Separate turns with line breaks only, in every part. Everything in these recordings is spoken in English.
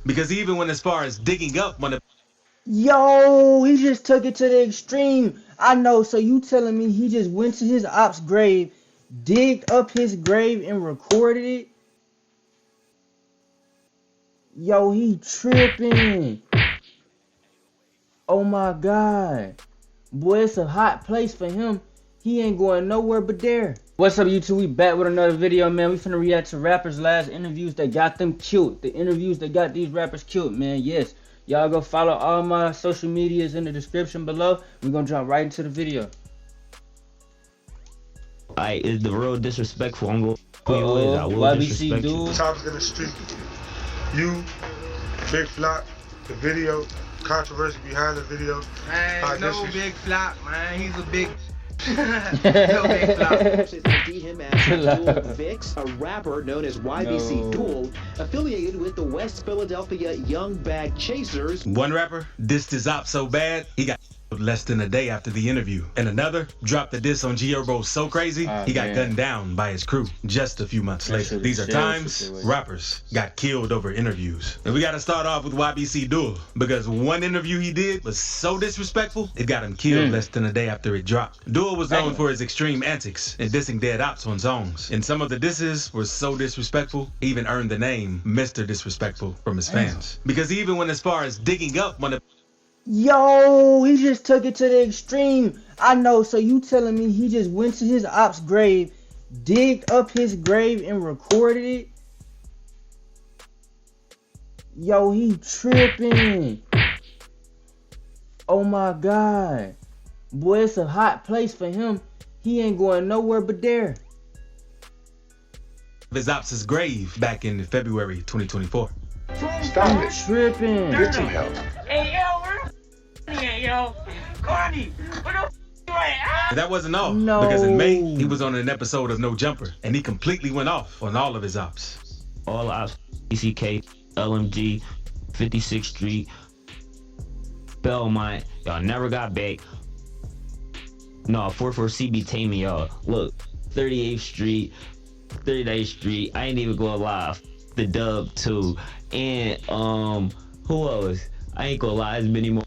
Because even when as far as digging up one of
Yo, he just took it to the extreme. I know, so you telling me he just went to his op's grave, digged up his grave and recorded it? Yo, he tripping. Oh my God. Boy, it's a hot place for him. He ain't going nowhere but there. What's up, YouTube? We back with another video, man. We finna react to rappers' last interviews that got them killed. The interviews that got these rappers killed, man. Yes. Y'all go follow all my social medias in the description below. We're gonna jump right into the video.
Alright, is the real disrespectful. I'm going who you is. I will
YBC
disrespect
Duel.
you.
Topic in the street. You, Big Flop, the video, controversy behind the video.
Man, no Big Flop, man. He's a big. No Big Flop.
ID him as Duel Vix, a rapper known as YBC Duel, affiliated with the West Philadelphia Young Bag Chasers.
one rapper dissed his op so bad he got less than a day after the interview, and another dropped the diss on G-Herbo so crazy he got gunned down by his crew just a few months later. These are times rappers got killed over interviews, and we got to start off with YBC Duel because one interview he did was so disrespectful it got him killed less than a day after it dropped. Duel was known for his extreme antics and dissing dead ops on songs, and some of the disses were so disrespectful he even earned the name Mr. Disrespectful from his fans, because even when as far as digging up one of
Yo, he just took it to the extreme. I know, so you telling me he just went to his op's grave, digged up his grave and recorded it? Yo, he tripping. Oh my God. Boy, it's a hot place for him. He ain't going nowhere but there.
his ops' grave back in February 2024.
Stop it.
Tripping.
Get some help.
Hey, yo, where the at, yo? Cardi, where the you at?
And that wasn't all,
No.
because in May, he was on an episode of No Jumper, and he completely went off on all of his ops.
All ops, ECK, LMG, 56th Street, Belmont, y'all never got back. No, 44 CB taming y'all. Look, 38th Street, 38th Street, I ain't even gonna lie. The Dub too. And who else? I ain't gonna lie, there's many more.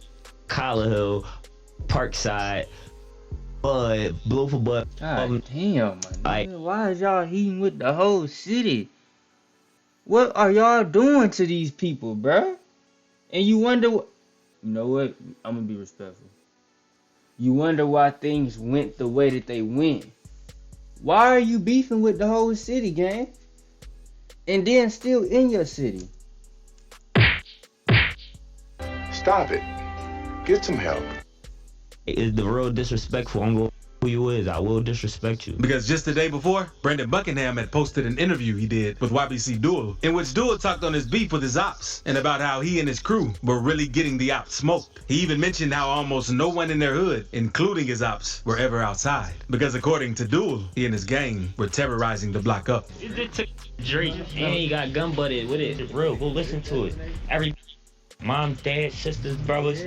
Collar Hill, Parkside, Bud, Blue for Bud.
God damn, man. Why is y'all heating with the whole city? What are y'all doing to these people, bruh? And you wonder what... You know what? I'm gonna be respectful. You wonder why things went the way that they went. Why are you beefing with the whole city, gang? And then still in your city.
Stop it. Get some help.
Is the real disrespectful. I'm going who you is. I will disrespect you.
Because just the day before, Brandon Buckingham had posted an interview he did with YBC Duel, in which Duel talked on his beef with his ops, and about how he and his crew were really getting the ops smoked. He even mentioned how almost no one in their hood, including his ops, were ever outside. Because according to Duel, he and his gang were terrorizing the block up.
It just took Drake and he got gun butted with it. It's real. Go listen to it. Every mom, dad, sisters, brothers.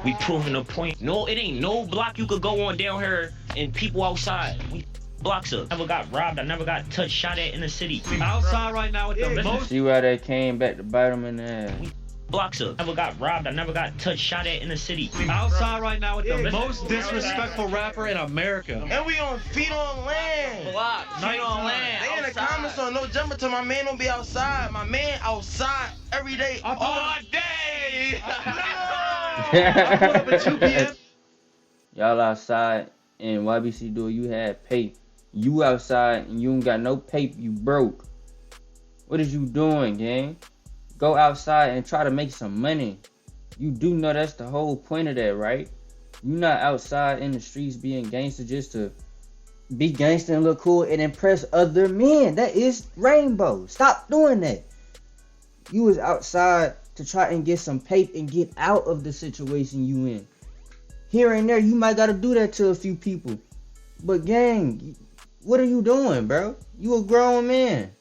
We proving a point. No, it ain't no block you could go on down here and people outside. We blocks up. Never got robbed. I never got touched, shot at in the city. Outside right now with the most.
See why they came back to bite him in the ass.
Blocks up. Never got robbed. I never got touched, shot at in the city. Outside right now with the
most disrespectful rapper in America.
And we on feet on land.
block. Night on land.
They in the comments on No Jumper till my man don't be outside. My man outside every day. All day.
Y'all outside and YBC Duel, you had pay. You outside and you ain't got no paper, you broke. What is you doing, gang? Go outside and try to make some money. You do know that's the whole point of that, right? You not outside in the streets being gangster just to be gangster and look cool and impress other men. That is rainbow. Stop doing that. You was outside to try and get some paper and get out of the situation you in. Here and there, you might gotta do that to a few people. But gang, what are you doing, bro? You a grown man.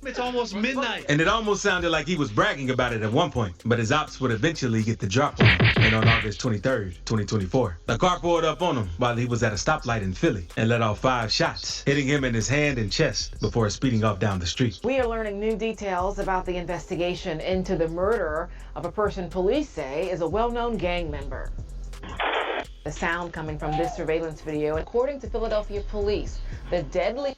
It's almost midnight.
And it almost sounded like he was bragging about it at one point, but his ops would eventually get the drop on him. And on August 23rd, 2024, the car pulled up on him while he was at a stoplight in Philly and let off 5 shots, hitting him in his hand and chest before speeding off down the street.
We are learning new details about the investigation into the murder of a person police say is a well-known gang member. The sound coming from this surveillance video, according to Philadelphia police, the deadly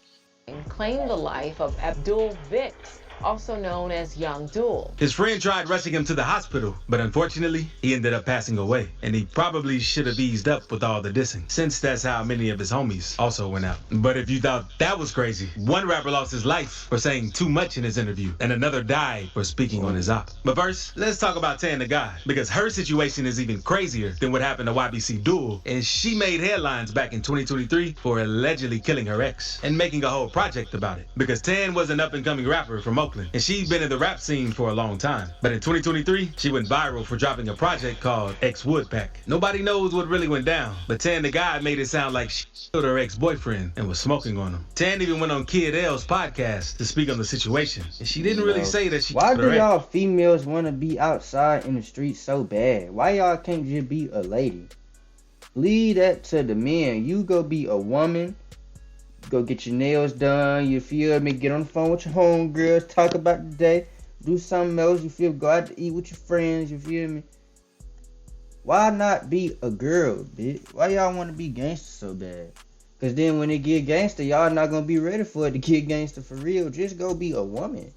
claimed the life of Abdul Vicks, also known as Young Duel.
His friend tried rushing him to the hospital, but unfortunately, he ended up passing away. And he probably should have eased up with all the dissing, since that's how many of his homies also went out. But if you thought that was crazy, one rapper lost his life for saying too much in his interview, and another died for speaking on his op. But first, let's talk about Tan the God, because her situation is even crazier than what happened to YBC Duel, and she made headlines back in 2023 for allegedly killing her ex, and making a whole project about it. Because Tan was an up-and-coming rapper from Oakland, and she'd been in the rap scene for a long time. But in 2023, she went viral for dropping a project called X Woodpack. Nobody knows what really went down, but Tan the God made it sound like she killed her ex-boyfriend and was smoking on him. Tan even went on Kid L's podcast to speak on the situation, and she didn't really say that she
Why
killed her
do y'all
ex.
females want to be outside in the streets so bad? Why y'all can't just be a lady? Leave that to the men. You go be a woman. Go get your nails done, you feel me? Get on the phone with your homegirls, talk about the day, do something else, you feel? Go out to eat with your friends, you feel me? Why not be a girl, bitch? Why y'all want to be gangster so bad? Because then when it get gangster, y'all not going to be ready for it to get gangster for real. Just go be a woman.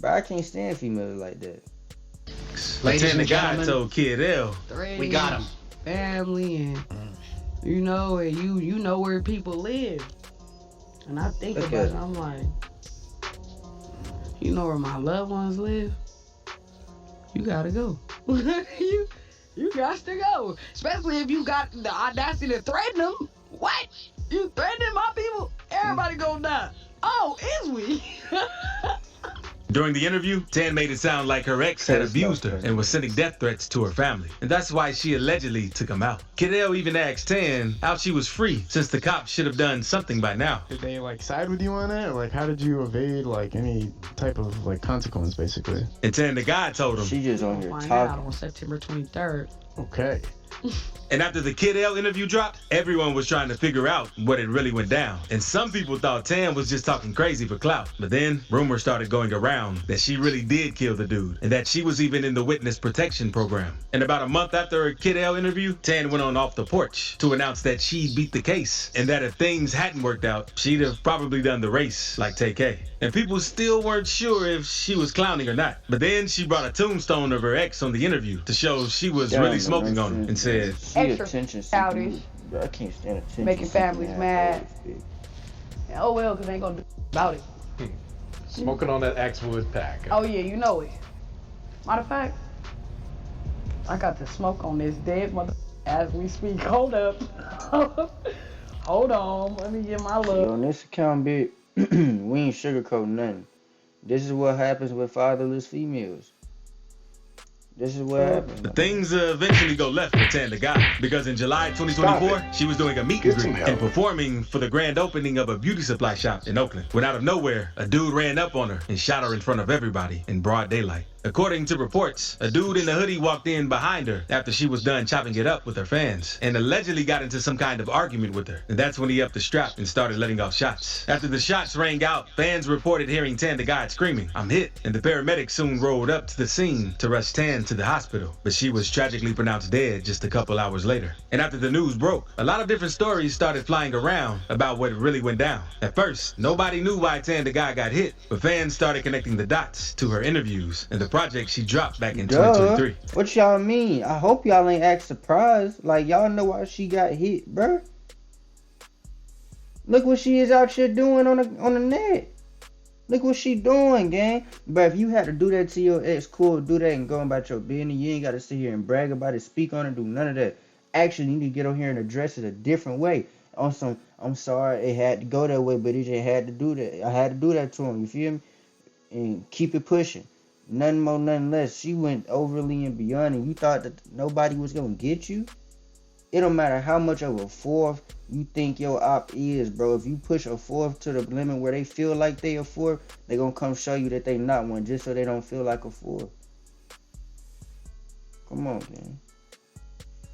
But I can't stand females like that.
Tan the God told Kid L,
we got him. Family and you know, and you know where people live. And I think about it, I'm like, you know where my loved ones live? You gotta go. you got to go. Especially if you got the audacity to threaten them. What? You threatening my people? Everybody gonna die. Oh, is we?
During the interview, Tan made it sound like her ex had abused her and was sending death threats to her family. And that's why she allegedly took him out. Kid L even asked Tan how she was free, since the cops should have done something by now.
Did they like side with you on that? Like, how did you evade like any type of like consequence, basically?
And Tan the God told him,
she just on here
talking.
talking.
On September 23rd.
Okay.
And after the Kid L interview dropped, everyone was trying to figure out what it really went down. And some people thought Tan was just talking crazy for clout. But then rumors started going around that she really did kill the dude, and that she was even in the witness protection program. And about a month after her Kid L interview, Tan went on Off the Porch to announce that she beat the case, and that if things hadn't worked out, she'd have probably done the race like TK. And people still weren't sure if she was clowning or not. But then she brought a tombstone of her ex on the interview to show she was really smoking on him, and said,
extra childish,
I can't stand attention.
making families mad. Oh well, because they ain't gonna do about it.
Smoking on that X Woodpack.
Oh yeah, you know it. Matter of fact, I got to smoke on this dead mother as we speak. Hold up. Hold on, let me get my look.
On this account, bitch, we ain't sugarcoating nothing. This is what happens with fatherless females. This is what happened.
But things eventually go left with Tan the God, because in July 2024, she was doing a meet and greet and performing for the grand opening of a beauty supply shop in Oakland. When out of nowhere, a dude ran up on her and shot her in front of everybody in broad daylight. According to reports, a dude in a hoodie walked in behind her after she was done chopping it up with her fans and allegedly got into some kind of argument with her. And that's when he upped the strap and started letting off shots. After the shots rang out, fans reported hearing Tan the God screaming, "I'm hit," and the paramedics soon rolled up to the scene to rush Tan to the hospital. But she was tragically pronounced dead just a couple hours later. And after the news broke, a lot of different stories started flying around about what really went down. At first, nobody knew why Tan the God got hit, but fans started connecting the dots to her interviews and the project she dropped back in 2023.
What y'all mean? I hope y'all ain't act surprised. Like, y'all know why she got hit, bruh. Look what she is out here doing on the net. Look what she doing, gang. But if you had to do that to your ex, cool, do that and go about your business. You ain't got to sit here and brag about it, speak on it, do none of that. Actually, you need to get on here and address it a different way. On some, I'm sorry, it had to go that way, but it just had to do that. I had to do that to him, you feel me? And keep it pushing. Nothing more, nothing less. She went overly and beyond, and you thought that nobody was going to get you? It don't matter how much of a fourth you think your op is, bro. If you push a fourth to the limit where they feel like they a fourth, they gonna come show you that they not one just so they don't feel like a fourth. Come on, man.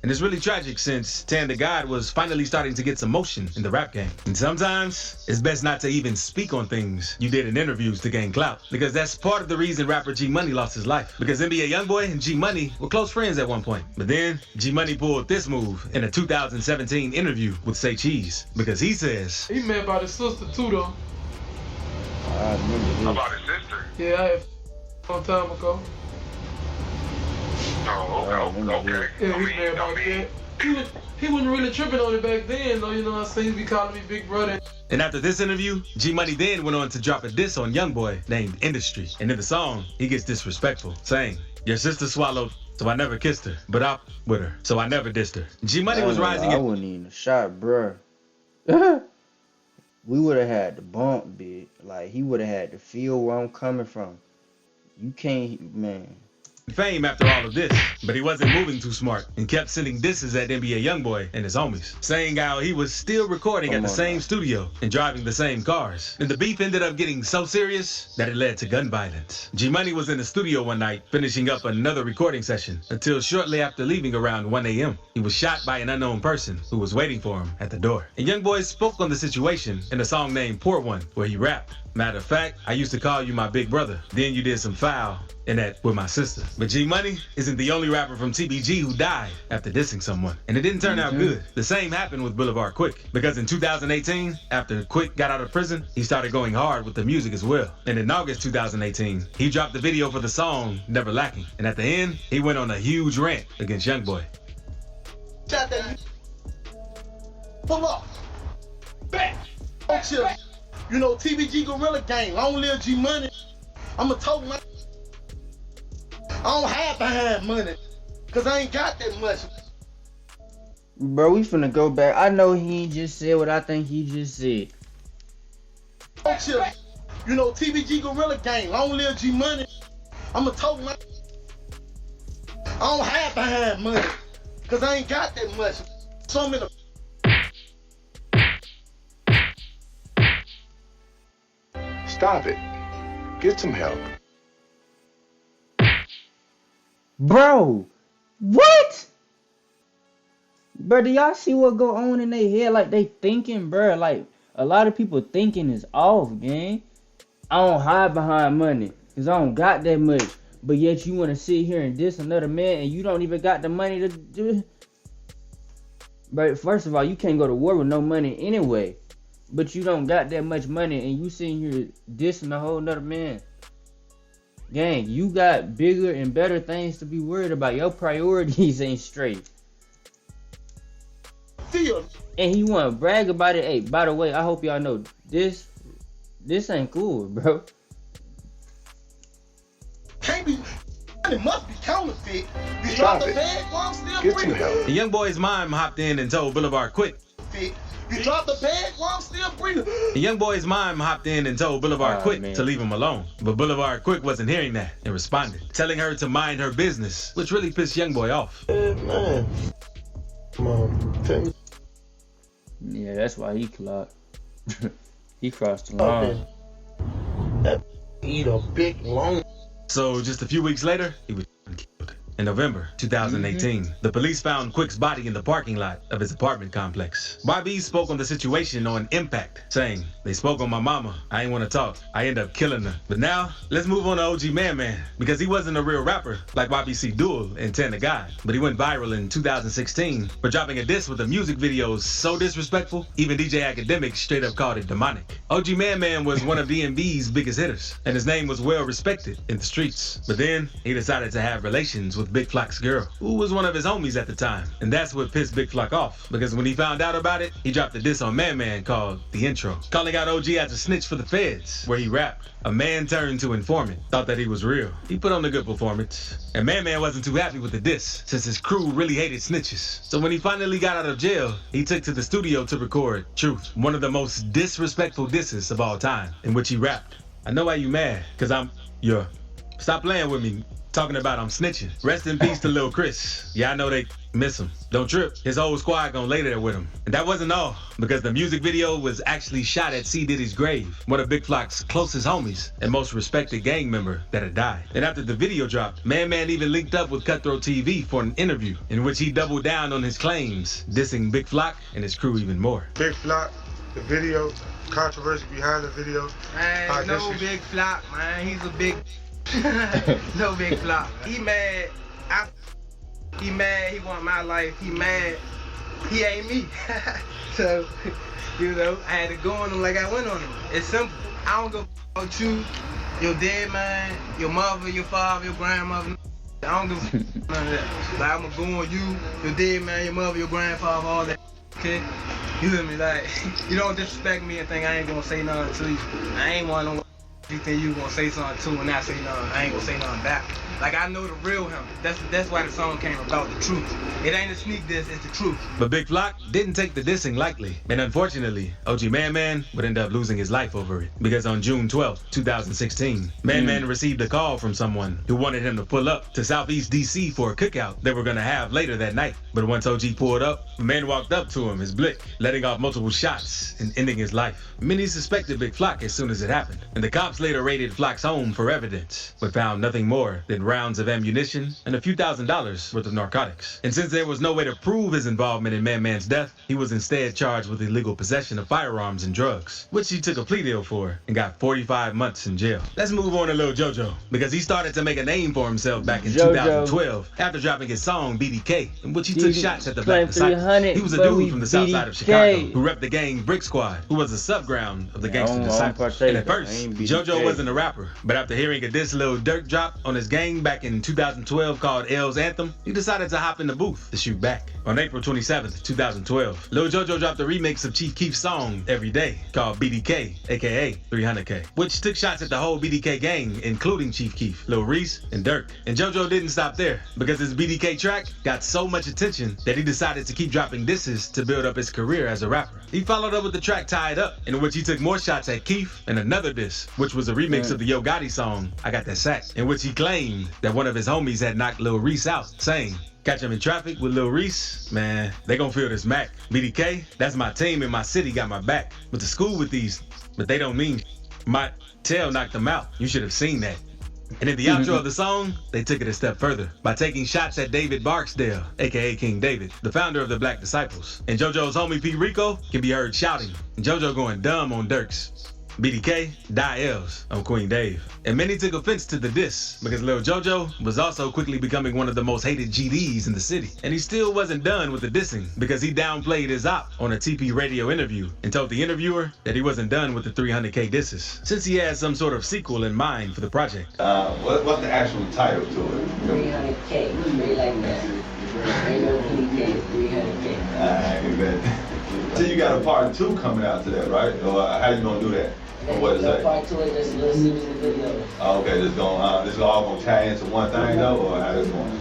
And it's really tragic since Tan the God was finally starting to get some motion in the rap game. And sometimes, it's best not to even speak on things you did in interviews to gain clout. Because that's part of the reason rapper G Money lost his life. Because NBA Youngboy and G Money were close friends at one point. But then, G Money pulled this move in a 2017 interview with Say Cheese. Because he says,
he mad about his sister too, though.
I remember this.
About his sister?
Yeah, I had a long time ago.
Oh, okay.
Yeah, he's mad about that. He wasn't really tripping on it back then, though, you know what I'm saying? He be calling me Big Brother.
And after this interview, G Money then went on to drop a diss on Youngboy named Industry. And in the song, he gets disrespectful, saying, "Your sister swallowed, so I never kissed her, but I with her, so I never dissed her." G Money was rising.
I wouldn't even shot, bruh. We would have had to bump, bitch. Like, he would have had to feel where I'm coming from. You can't, man.
Fame after all of this, but he wasn't moving too smart and kept sending disses at NBA Youngboy and his homies, saying how he was still recording at the same studio and driving the same cars. And the beef ended up getting so serious that it led to gun violence. G Money was in the studio one night finishing up another recording session until shortly after leaving around 1 a.m. he was shot by an unknown person who was waiting for him at the door. And Youngboy spoke on the situation in a song named Poor One, where he rapped, "Matter of fact, I used to call you my big brother. Then you did some foul, and that with my sister." But G Money isn't the only rapper from TBG who died after dissing someone. And it didn't turn out good. The same happened with Boulevard Quick. Because in 2018, after Quick got out of prison, he started going hard with the music as well. And in August 2018, he dropped the video for the song Never Lacking. And at the end, he went on a huge rant against Youngboy.
Pull up. Back. Don't chill. You know, TBG Gorilla Gang, long live G Money. I'ma talk my. I don't have behind money, cause I ain't got that much.
Bro, we finna go back. I know he just said what I think he just said.
Don't chill. You know, TBG Gorilla Gang, long live G Money. I'ma talk my. I don't have behind money, cause I ain't got that much. So I'm in a.
Stop it. Get some help.
Bro, what? Bro, do y'all see what go on in their head? Like, they thinking, bro. Like, a lot of people thinking is off, gang. I don't hide behind money, because I don't got that much. But yet you want to sit here and diss another man, and you don't even got the money to do it. But first of all, you can't go to war with no money anyway. But you don't got that much money, and you sitting here dissing a whole nother man. Gang, you got bigger and better things to be worried about. Your priorities ain't straight. And he want to brag about it. Hey, by the way, I hope y'all know this ain't cool, bro.
Can't be. It must be counterfeit. You
Stop
drop the
it.
bag while I'm still
Get some
breathing.
help.
The Youngboy's mom hopped in and told Boulevard Quick.
You drop the bag while I'm still breathing.
The Youngboy's mom hopped in and told Boulevard Quick to leave him alone. But Boulevard Quick wasn't hearing that and responded, telling her to mind her business, which really pissed Youngboy off.
Man. Come on. Tell me.
Yeah, that's why he clocked. He crossed the line.
That eat a big long.
So just a few weeks later, he was killed. In November 2018, the police found Quick's body in the parking lot of his apartment complex. YB spoke on the situation on Impact, saying, "They spoke on my mama. I ain't want to talk. I end up killing her." But now, let's move on to OG Man, because he wasn't a real rapper like YBC Duel and Tan the God. But he went viral in 2016 for dropping a diss with a music video so disrespectful, even DJ Academic straight up called it demonic. OG Man was one of DMV's biggest hitters, and his name was well respected in the streets. But then, he decided to have relations with Big Flock's girl, who was one of his homies at the time. And that's what pissed Big Flock off, because when he found out about it, he dropped a diss on Man called The Intro, calling out OG as a snitch for the feds, where he rapped, "A man turned to informant, thought that he was real. He put on a good performance." And Man wasn't too happy with the diss, since his crew really hated snitches. So when he finally got out of jail, he took to the studio to record Truth, one of the most disrespectful disses of all time, in which he rapped, "I know why you mad, cause I'm your Stop playing with me. Talking about I'm snitching. Rest in peace to Lil Chris. Yeah, I know they miss him. Don't trip. His whole squad gonna lay there with him. And that wasn't all, because the music video was actually shot at C. Diddy's grave, one of Big Flock's closest homies and most respected gang member that had died. And after the video dropped, Man even linked up with Cutthroat TV for an interview in which he doubled down on his claims, dissing Big Flock and his crew even more.
Big Flock, the video, controversy behind the video.
Man, no Big Flock, man. He's a big... no Big Flock. He mad. He mad. He want my life. He mad. He ain't me. So, you know, I had to go on him like I went on him. It's simple. I don't go about you, your dead man, your mother, your father, your grandmother. I don't give none of that. Like, I'm gonna go on you, your dead man, your mother, your grandfather, all that. Okay? You feel me? Like, you don't disrespect me and think I ain't gonna say nothing to you. I ain't one of them. You think you gonna say something too and not say nothing, I ain't gonna say nothing back. Like, I know the real him. That's why the song came about, the truth. It ain't a sneak diss, it's the truth.
But Big Flock didn't take the dissing lightly. And unfortunately, OG Man would end up losing his life over it. Because on June 12, 2016, Man received a call from someone who wanted him to pull up to Southeast DC for a cookout they were gonna have later that night. But once OG pulled up, Man walked up to him, his blick, letting off multiple shots and ending his life. Many suspected Big Flock as soon as it happened. And the cops later raided Flock's home for evidence, but found nothing more than rounds of ammunition and a few $1,000s worth of narcotics. And since there was no way to prove his involvement in Man's death, he was instead charged with illegal possession of firearms and drugs, which he took a plea deal for and got 45 months in jail. Let's move on to Lil Jojo, because he started to make a name for himself back in 2012 after dropping his song BDK, in which he took shots at the Black Disciples. He was a dude from the south side of Chicago who repped the gang Brick Squad, who was a subground of the Gangsta Disciples. And at first, Jojo wasn't a rapper, but after hearing a diss Lil Durk drop on his gang back in 2012 called L's Anthem, he decided to hop in the booth to shoot back. On April 27th, 2012, Lil Jojo dropped a remix of Chief Keef's song Every Day called BDK, aka 300K, which took shots at the whole BDK gang, including Chief Keef, Lil Reese, and Durk. And Jojo didn't stop there, because his BDK track got so much attention that he decided to keep dropping disses to build up his career as a rapper. He followed up with the track Tied Up, in which he took more shots at Keef, and another diss, which was a remix of the Yo Gotti song I Got That Sack, in which he claimed that one of his homies had knocked Lil Reese out, saying, "Catch him in traffic with Lil Reese, man, they gon' feel this Mac. BDK, that's my team in my city, got my back. Went to school with these, but they don't mean my tail knocked them out. You should have seen that." And in the outro of the song, they took it a step further by taking shots at David Barksdale, aka King David, the founder of the Black Disciples. And Jojo's homie P. Rico can be heard shouting, and Jojo going dumb on Durk's BDK, die L's on Queen Dave. And many took offense to the diss, because Lil Jojo was also quickly becoming one of the most hated GDs in the city. And he still wasn't done with the dissing, because he downplayed his op on a TP radio interview and told the interviewer that he wasn't done with the 300K disses, since he had some sort of sequel in mind for the project.
What's the actual title to it?
300K, straight like that. Ain't no BDK, 300K.
Alright, bet. So you got a part 2 coming out to that, right? Or how you gonna do that? Or what is that?
Part 2 is just a little series of the video.
Oh, okay, this is all gonna tie into one thing though, or how this going?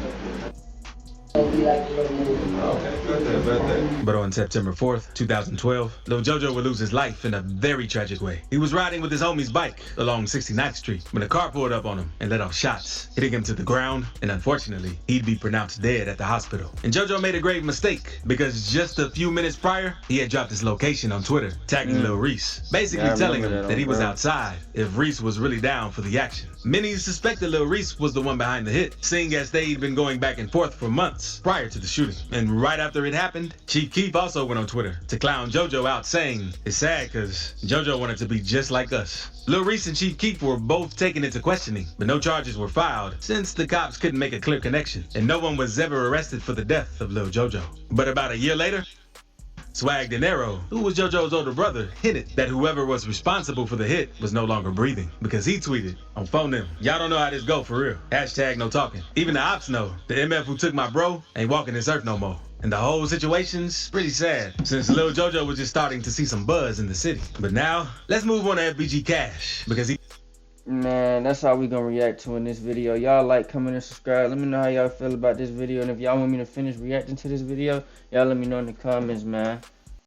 It'll be like a little movie.
Okay,
But on September 4th, 2012, Lil Jojo would lose his life in a very tragic way. He was riding with his homie's bike along 69th Street when a car pulled up on him and let off shots, hitting him to the ground, and unfortunately, he'd be pronounced dead at the hospital. And Jojo made a grave mistake, because just a few minutes prior, he had dropped his location on Twitter, tagging Lil Reese, basically telling him that he was outside if Reese was really down for the action. Many suspected Lil Reese was the one behind the hit, seeing as they'd been going back and forth for months prior to the shooting. And right after it happened, Chief Keef also went on Twitter to clown Jojo out, saying, "It's sad cause Jojo wanted to be just like us." Lil Reese and Chief Keef were both taken into questioning, but no charges were filed since the cops couldn't make a clear connection, and no one was ever arrested for the death of Lil Jojo. But about a year later, Swag Dinero, who was Jojo's older brother, hinted that whoever was responsible for the hit was no longer breathing, because he tweeted on phone them, "Y'all don't know how this go for real. Hashtag no talking. Even the ops know. The MF who took my bro ain't walking this earth no more." And the whole situation's pretty sad, since Lil Jojo was just starting to see some buzz in the city. But now, let's move on to FBG Cash, because he...
Man, that's how we gonna react to in this video. Y'all like, comment, and subscribe. Let me know how y'all feel about this video. And if y'all want me to finish reacting to this video, y'all let me know in the comments, man.